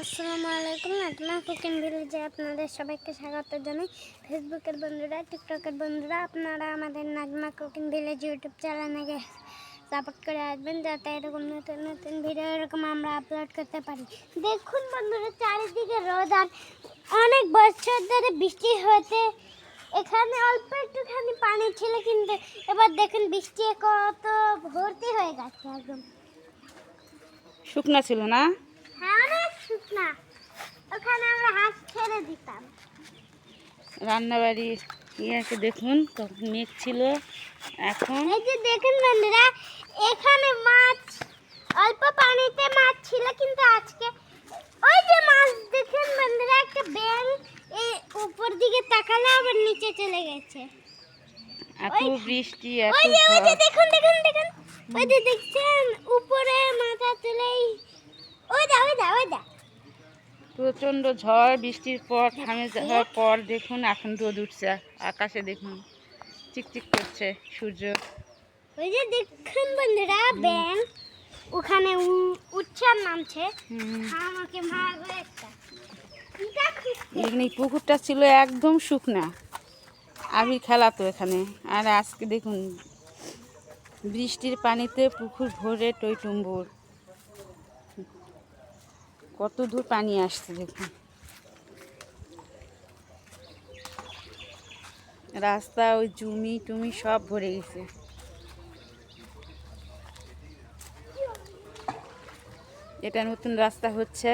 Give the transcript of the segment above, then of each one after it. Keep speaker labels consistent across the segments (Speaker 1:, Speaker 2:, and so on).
Speaker 1: আসসালামু আলাইকুম। নাজমা কুকিং ভিলেজে আপনাদের সবাইকে স্বাগত জানাই। ফেসবুকের বন্ধুরা, টিকটকের বন্ধুরা, আপনারা আমাদের নাজমা কুকিং ভিলেজ ইউটিউব চ্যানেলে সাপোর্ট করে আসবেন, যাতে এরকম নতুন নতুন ভিডিও এরকম আমরা আপলোড করতে পারি। দেখুন বন্ধুরা, চারিদিকে রোদ আর অনেক বছর ধরে বৃষ্টি হতে এখানে অল্প একটুখানি পানি ছিল, কিন্তু এবার দেখুন বৃষ্টি কত ভর্তি হয়ে গেছে, একদম
Speaker 2: শুকনা ছিল না।
Speaker 1: হ্যাঁ, অনেক শুকনা। ওখানে আমরা হাঁস ছেড়ে দিতাম।
Speaker 2: রান্নাবাড়ির ইয়াকে দেখুন, তখন মেঘ ছিল, এখন
Speaker 1: এই যে দেখুন বন্ধুরা, এখানে মাছ অল্প পানিতে মাছ ছিল, কিন্তু আজকে ওই যে মাছ দেখুন বন্ধুরা, একটা ব্যাঙ এই উপর দিকে তাকালো আবার নিচে চলে গেছে।
Speaker 2: এত বৃষ্টি, এত
Speaker 1: ওই যে
Speaker 2: ঝড়।
Speaker 1: দেখুন দেখুন দেখুন, ওই যে দেখছেন উপরে মাথা তুলেই, ওই দা
Speaker 2: প্রচণ্ড ঝড় বৃষ্টির পর থামে যাওয়ার পর দেখুন এখন রোদ উঠছে, আকাশে দেখুন চিকচিক করছে সূর্য।
Speaker 1: ওই যে দেখুন বন্ধুরা, ব্যাঙ ওখানে উঠছে আর নামছে। আমাকে মারবে একটা।
Speaker 2: এখানে পুকুরটা ছিল একদম শুকনা, আবির খেলাতো এখানে। আর আজকে দেখুন বৃষ্টির পানিতে পুকুর ভরে টইটুম্বুর, কত দূর পানি আসছে দেখুন। রাস্তা ওই জমি টুমি সব ভরে গেছে। এটা নতুন রাস্তা হচ্ছে,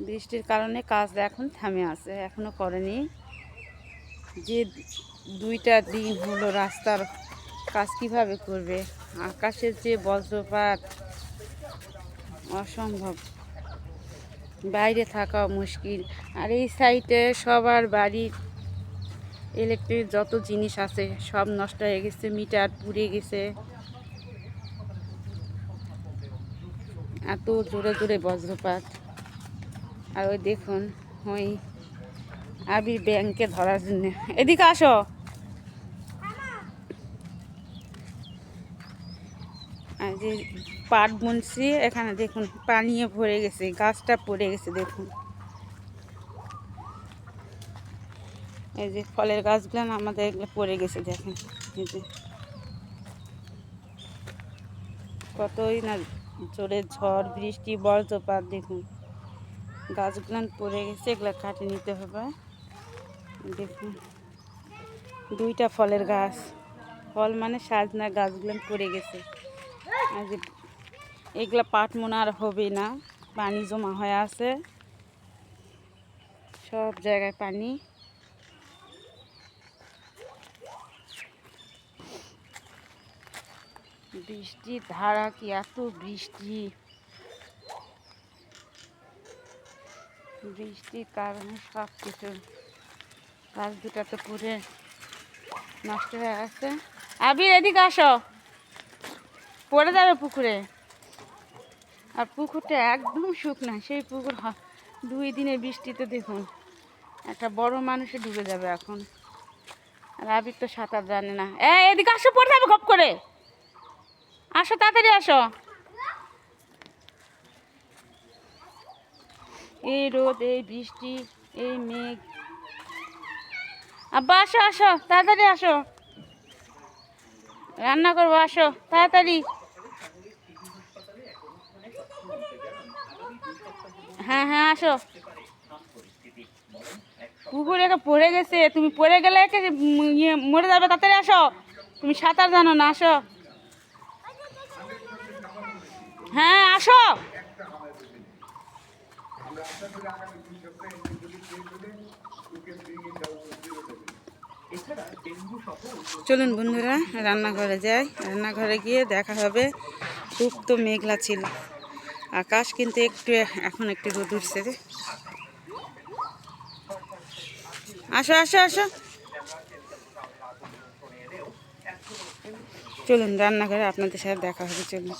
Speaker 2: বৃষ্টির কারণে কাজ এখন থামে আছে, এখনো করেনি। যে 2টা দিন হলো রাস্তার কাজ কিভাবে করবে? আকাশের যে বজ্রপাত, অসম্ভব, বাইরে থাকা মুশকিল। আর এই সাইডে সবার বাড়ির ইলেকট্রিক যত জিনিস আছে সব নষ্ট হয়ে গেছে, মিটার পুড়ে গেছে। এত জোরে জোরে বজ্রপাত। আর ওই দেখুন ওই আবির ব্যাংকে ধরার জন্য, এদিকে আসো। আর যে পাট বুনছি, এখানে দেখুন পানিয়ে ভরে গেছে, গাছটা পড়ে গেছে দেখুন। এই যে ফলের গাছগুলো আমাদের এগুলো পড়ে গেছে দেখেন। এই যে কতই না জোরে ঝড় বৃষ্টি বজ্রপাত, দেখুন গাছগুলো পড়ে গেছে, এগুলো কাটে নিতে হবে। দেখুন 2টা ফলের গাছ, ফল মানে সাজনা, গাছগুলো পড়ে গেছে। আর যে এগুলা পাট মনে আর হবে না, পানি জমা হয়ে আছে সব জায়গায় পানি। বৃষ্টির ধারা কি, এত বৃষ্টি, বৃষ্টির কারণে সব কিছু, গাছ দুটা তো পুরে নষ্ট হয়ে গেছে। আবির এদিকে আসো, পড়ে যাবে পুকুরে। আর পুকুরটা একদম শুকনা, সেই পুকুর 2 দিনের বৃষ্টিতে দেখুন একটা বড় মানুষে ডুবে যাবে এখন। আর আবির তো সাঁতার জানে না। এদিকে আসো, পড়ে যাবে খপ করে, আসো তাড়াতাড়ি আসো। এই রোদ, এই বৃষ্টি, এই মেঘ। আব্বা আসো আসো, তাড়াতাড়ি আসো, রান্না করবো, আসো তাড়াতাড়ি। হ্যাঁ হ্যাঁ আসো। পুকুরে পড়ে গেছে, তুমি পড়ে গেলে মরে যাবে, তাড়াতাড়ি আসো। তুমি সাঁতার জানো না, আসো। হ্যাঁ আসো। চলুন বন্ধুরা রান্নাঘরে যাই, রান্নাঘরে গিয়ে দেখা হবে। খুব তো মেঘলা ছিল আকাশ, কিন্তু একটু এখন একটু রোদ উঠছে। আসো আসো আসো, চলুন রান্নাঘরে আপনাদের সাথে দেখা হবে। চলুন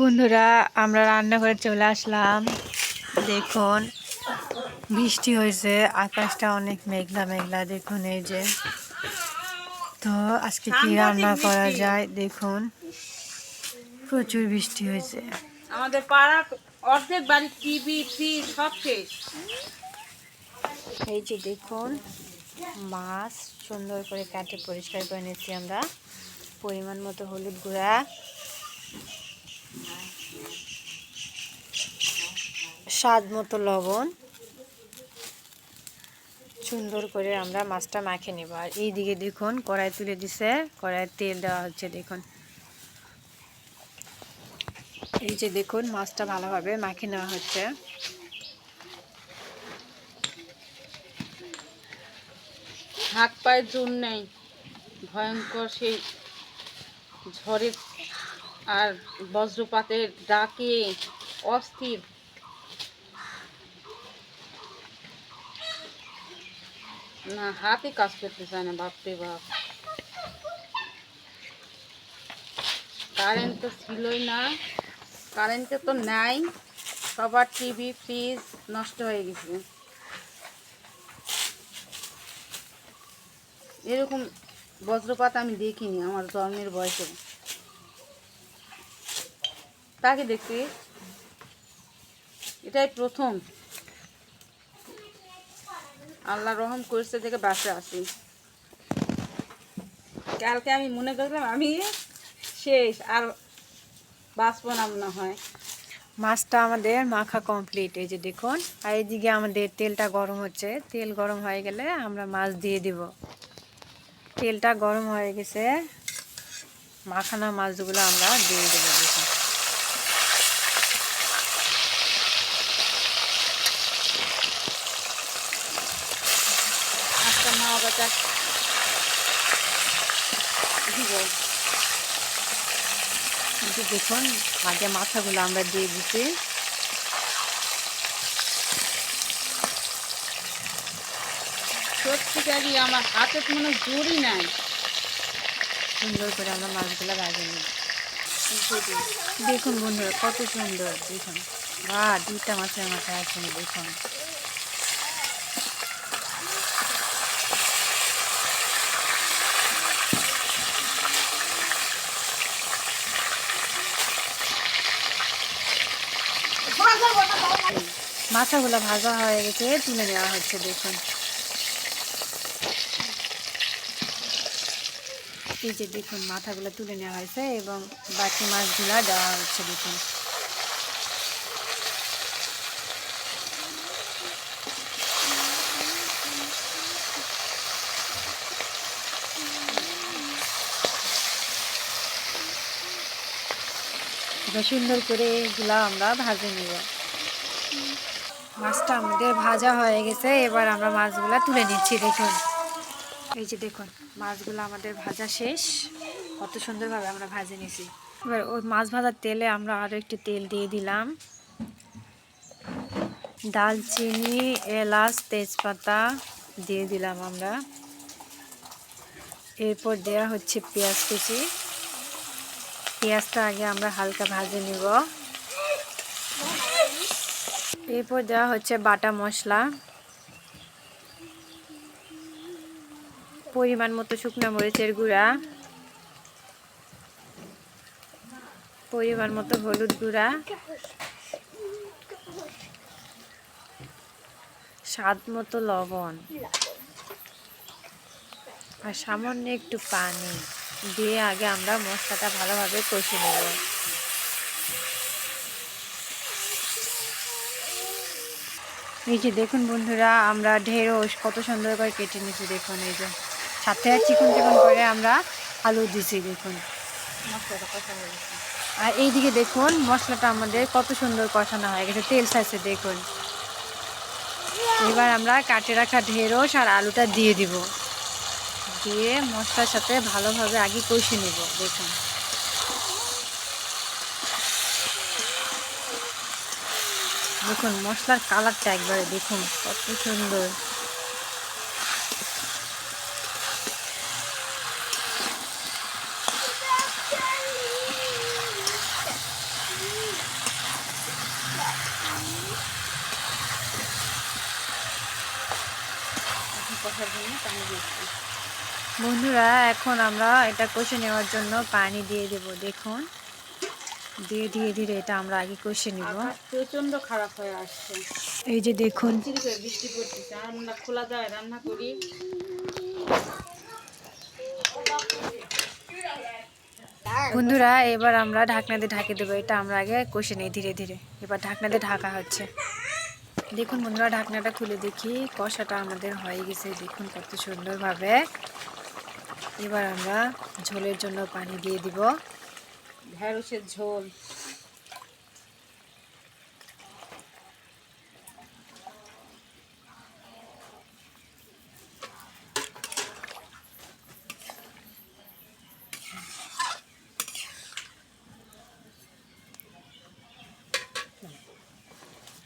Speaker 3: বন্ধুরা, আমরা রান্নাঘরে চলে আসলাম। দেখুন বৃষ্টি হয়েছে, আকাশটা অনেক মেঘলা মেঘলা। দেখুন এই যে, তো আজকে কি রান্না করা যায় দেখুন, প্রচুর বৃষ্টি হয়েছে।
Speaker 2: আমাদের পাড়া অর্ধেক বাড়ির টিভি ফ্রিজ সব শেষ।
Speaker 3: এই যে দেখুন মাছ সুন্দর করে কাটে পরিষ্কার করে নিচ্ছি আমরা। পরিমাণ মতো হলুদ গুঁড়া, স্বাদ মতো লবণ, সুন্দর করে আমরা মাছটা মাখে নেব। আর এইদিকে দেখুন কড়াই তুলে দিছে, কড়াই তেল দেওয়া হচ্ছে। দেখুন এই যে দেখুন মাছটা ভালোভাবে মাখে নেওয়া হচ্ছে।
Speaker 2: হাত পায়ের জোর নেই, ভয়ঙ্কর সেই ঝড়ের আর বজ্রপাতের ডাকে অস্থির। না হাতে কাজ করতে চায় না, বাপরে বাপ। কারেন্ট তো ছিলই না, কারেন্টে তো নাই, সবার টিভি ফ্রিজ নষ্ট হয়ে গেছে। এরকম বজ্রপাত আমি দেখিনি আমার জন্মের বয়সে। তাকে দেখছি এটাই প্রথম। আল্লাহ রহম করছে দেখে বাসে আসি। কালকে আমি মনে করলাম আমি শেষ, আর বাঁচবো না মনে হয়।
Speaker 3: মাছটা আমাদের মাখা কমপ্লিট। এই যে দেখুন, আর এইদিকে আমাদের তেলটা গরম হচ্ছে। তেল গরম হয়ে গেলে আমরা মাছ দিয়ে দিব। তেলটা গরম হয়ে গেছে, মাখানো মাছগুলো আমরা দিয়ে দেবো। দেখুন
Speaker 2: আজকে মা বাচ্চা দিব।
Speaker 3: কিন্তু দেখুন আগে মাথাগুলো আমরা দিয়ে দিচ্ছি।
Speaker 2: সত্যিকারই আমার হাতে কোনো জোরই নাই।
Speaker 3: সুন্দর করে আমরা মাছগুলো ভেজে নিই। দেখুন বন্ধুরা কত সুন্দর। দেখুন বা দুইটা মাছের মাথা আছে। দেখুন মাথাগুলো ভাজা হয়ে গেছে, তুলে নেওয়া হচ্ছে। দেখুন এই যে দেখুন মাথাগুলো তুলে নেওয়া হয়েছে এবং বাকি মাছগুলো দেওয়া হচ্ছে। দেখুন সুন্দর করে এগুলা আমরা ভাজে নিব। মাছটা আমাদের ভাজা হয়ে গেছে, এবার আমরা মাছগুলা তুলে নিচ্ছি। দেখুন এই যে দেখুন মাছগুলো আমাদের ভাজা শেষ। কত সুন্দরভাবে আমরা ভাজে নিছি। এবার ওই মাছ ভাজার তেলে আমরা আরও একটু তেল দিয়ে দিলাম। দালচিনি, এলাচ, তেজপাতা দিয়ে দিলাম আমরা। এরপর দেওয়া হচ্ছে পেঁয়াজ কুচি। পেঁয়াজটা আগে আমরা হালকা ভাজে নিব। এরপর দেওয়া হচ্ছে বাটা মশলা, পরিমাণ মতো শুকনো মরিচের গুঁড়া, পরিমাণ মতো হলুদ গুঁড়া, স্বাদ মতো লবণ আর সামান্য একটু পানি দিয়ে আগে আমরা মশলাটা ভালোভাবে কষে নেব। এই যে দেখুন বন্ধুরা আমরা ঢেঁড়স কত সুন্দর করে কেটে নিয়েছি। দেখুন এই যে সাথে চিকন চিকন করে আমরা আলু দিছি। দেখুন
Speaker 2: মশলাটা কষা হয়ে গেছে।
Speaker 3: আর এইদিকে দেখুন মশলাটা আমাদের কত সুন্দর কষানো হয়ে গেছে, তেল ছাড়ছে। দেখুন এবার আমরা কাটে রাখা ঢেঁড়স আর আলুটা দিয়ে দিব। দিয়ে মশলার সাথে ভালোভাবে আগে কষে নেব। দেখুন দেখুন মশলার কালারটা একবারে দেখুন কত সুন্দর।
Speaker 2: কষার জন্য পানি দিচ্ছি।
Speaker 3: বন্ধুরা এখন আমরা এটা কষে নেওয়ার জন্য পানি দিয়ে দেব। দেখুন দিয়ে ধীরে ধীরে এটা আমরা আগে কষে নিব।
Speaker 2: আকাশ প্রচন্ড খারাপ হয়ে আসছে,
Speaker 3: এই যে দেখুন
Speaker 2: চিরি করে বৃষ্টি পড়তেছে, আমরা খোলা যায় রান্না করি।
Speaker 3: বন্ধুরা এবার আমরা ঢাকনা দিয়ে ঢাকে দেবো। এটা আমরা আগে কষে নিই ধীরে ধীরে। এবার ঢাকনা দিয়ে ঢাকা হচ্ছে। দেখুন বন্ধুরা ঢাকনাটা খুলে দেখি, কষাটা আমাদের হয়ে গেছে। দেখুন কত সুন্দরভাবে। এবার আমরা ঝোলের জন্য পানি দিয়ে দিব।
Speaker 2: ঢেঁড়সের ঝোল।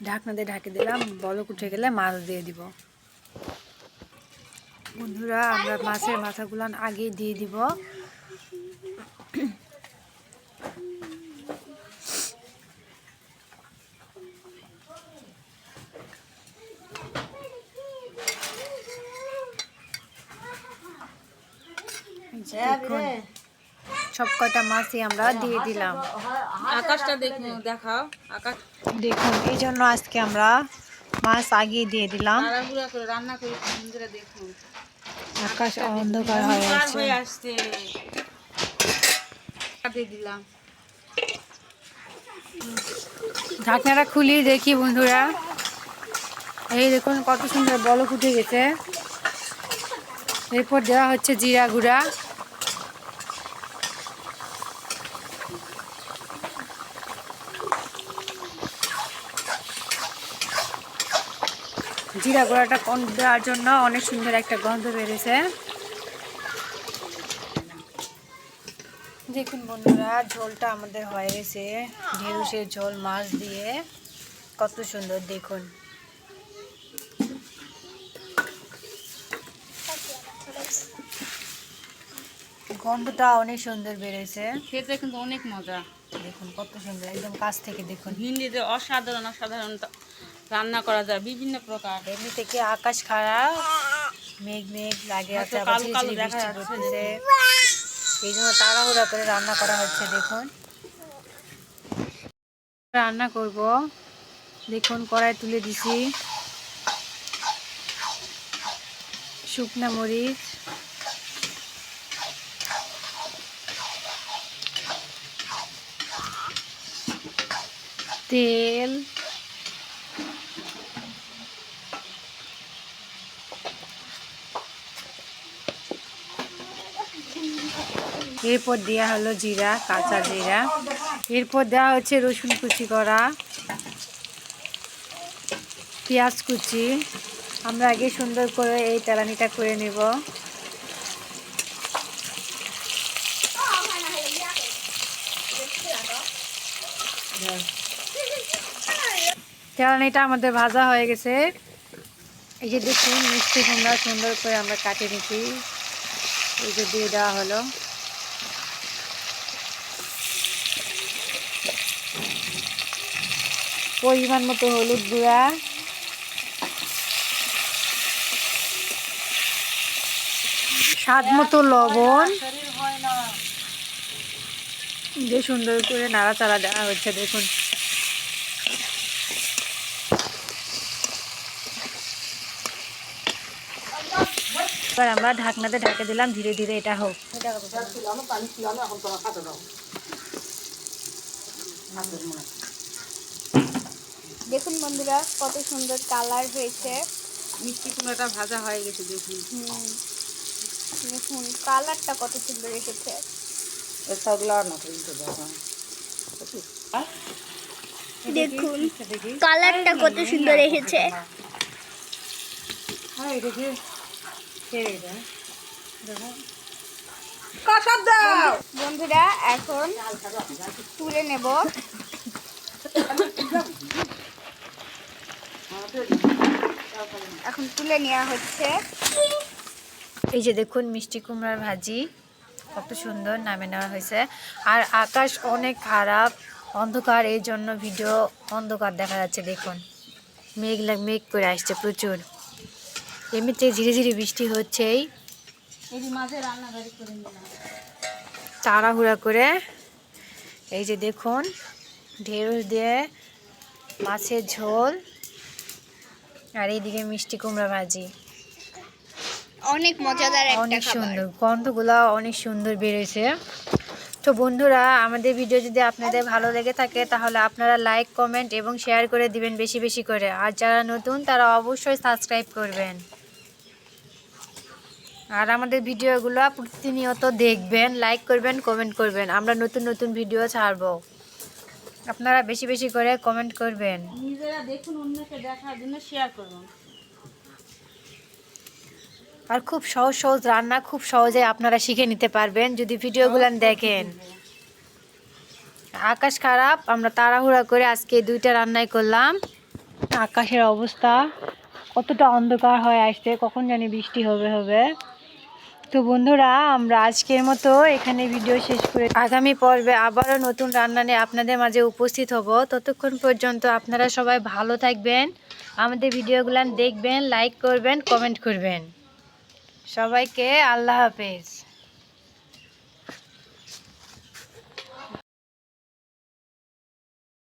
Speaker 3: ঢাকনা দিয়ে ঢাকে দিলাম, বলক উঠে গেলে মাছ দিয়ে দিব। বন্ধুরা আমরা মাছের মাথাগুলো আগে দিয়ে দিব। দেখুন সব কয়টা মাছই আমরা দিয়ে দিলাম।
Speaker 2: আকাশটা দেখুন, দেখাও আকাশ।
Speaker 3: দেখুন এই জন্য আজকে আমরা মাছ আগে দিয়ে দিলাম।
Speaker 2: তাড়াহুড়া করে রান্না করি, বন্ধুরা দেখুন
Speaker 3: আকাশ অন্ধকার হয়ে আছে।
Speaker 2: হয়ে আসছে, দিয়ে দিলাম।
Speaker 3: ঢাকনাটা খুলি দেখি বন্ধুরা, এই দেখুন কত সুন্দর বলক উঠে গেছে। এরপর দেওয়া হচ্ছে জিরা গুঁড়া। জিরা গুঁড়াটা কম দেওয়ার জন্য অনেক সুন্দর একটা গন্ধ বেরিয়েছে। দেখুন বন্ধুরা ঝোলটা আমাদের হয়ে গেছে। ঢেঁড়সের ঝোল মাছ দিয়ে, কত সুন্দর দেখুন। গন্ধটা অনেক সুন্দর বেরিয়েছে।
Speaker 2: খেতে কিন্তু অনেক মজা।
Speaker 3: দেখুন কত সুন্দর, একদম কাছ থেকে দেখুন।
Speaker 2: ভিন্ডিতে অসাধারণ অসাধারণ রান্না করা যায় বিভিন্ন প্রকার।
Speaker 3: এমনি থেকে আকাশ খারাপ, মেঘ মেঘ লাগে আছে, আবার
Speaker 2: কালো কালো
Speaker 3: ঝিরিঝিরি
Speaker 2: দেখা
Speaker 3: বৃষ্টি
Speaker 2: যাচ্ছে।
Speaker 3: পড়তেছে। এই জন্য তাড়াহুড়া করে রান্না করা হচ্ছে। দেখুন রান্না করব, দেখুন কড়াই তুলে দিছি। শুকনা মরিচ, তেল, এরপর দেওয়া হলো জিরা, কাঁচা জিরা। এরপর দেওয়া হচ্ছে রসুন কুচি করা, পেঁয়াজ কুচি। আমরা আগে সুন্দর করে এই তেলানিটা করে নেব। তেলানিটা আমাদের ভাজা হয়ে গেছে। এই যে দেখুন মিষ্টি কুমড়া সুন্দর করে আমরা কাটে নিচ্ছি, এই যে দিয়ে দেওয়া হলো। পরিমাণ মতো হলুদ গুঁড়া, স্বাদ মতো লবণ, যে সুন্দর করে নাড়াচাড়া দেওয়া হচ্ছে। দেখুন এবার আমরা ঢাকনাতে ঢাকে দিলাম, ধীরে ধীরে এটা হোক।
Speaker 1: দেখুন বন্ধুরা কত সুন্দর কালার হয়েছে।
Speaker 2: মিষ্টি কুমড়াটা ভাজা হয়ে গেছে দেখুন।
Speaker 1: দেখুন কালারটা কত সুন্দর এসেছে। দেখুন কালারটা কত সুন্দর এসেছে। বন্ধুরা এখন তুলে নেব। এখন তুলে নেওয়া হচ্ছে।
Speaker 3: এই যে দেখুন মিষ্টি কুমড়ার ভাজি কত সুন্দর নামে নেওয়া হয়েছে। আর আকাশ অনেক খারাপ, অন্ধকার, এই জন্য ভিডিও অন্ধকার দেখা যাচ্ছে। দেখুন মেঘ করে আসছে প্রচুর। এমনিতে ধীরে ধীরে বৃষ্টি হচ্ছেই।
Speaker 2: এই মাঝে রান্নাবাড়ি করে নিলাম
Speaker 3: তাড়াহুড়া করে এই যে দেখুন ঢেঁড়স দিয়ে মাছের ঝোল আর এইদিকে মিষ্টি কুমড়া ভাজি।
Speaker 1: অনেক মজাদার একটা
Speaker 3: অনেক
Speaker 1: খাবার।
Speaker 3: সুন্দর, গন্ধগুলো অনেক সুন্দর বেরোয়েছে। তো বন্ধুরা, আমাদের ভিডিও যদি আপনাদের ভালো লেগে থাকে তাহলে আপনারা লাইক, কমেন্ট এবং শেয়ার করে দিবেন বেশি বেশি করে। আর যারা নতুন তারা অবশ্যই সাবস্ক্রাইব করবেন। আর আমাদের ভিডিওগুলো প্রতিনিয়ত দেখবেন, লাইক করবেন, কমেন্ট করবেন। আমরা নতুন নতুন ভিডিও ছাড়বো, আপনারা বেশি বেশি করে কমেন্ট করবেন।
Speaker 2: নিজেরা দেখুন, অন্যকে দেখার জন্য শেয়ার করুন।
Speaker 3: আর খুব সহজ সহজ রান্না খুব সহজে আপনারা শিখে নিতে পারবেন যদি ভিডিওগুলো দেখেন। আকাশ খারাপ, আমরা তাড়াহুড়া করে আজকে 2টা রান্নাই করলাম। আকাশের অবস্থা কতটা অন্ধকার হয়ে আসছে, কখন জানি বৃষ্টি হবে। তো বন্ধুরা, আমরা আজকের মতো এখানে ভিডিও শেষ করে আগামী পর্বে আবারও নতুন রান্না নিয়ে আপনাদের মাঝে উপস্থিত হব। ততক্ষণ পর্যন্ত আপনারা সবাই ভালো থাকবেন, আমাদের ভিডিওগুলো দেখবেন, লাইক করবেন, কমেন্ট করবেন। সবাইকে আল্লাহ হাফেজ।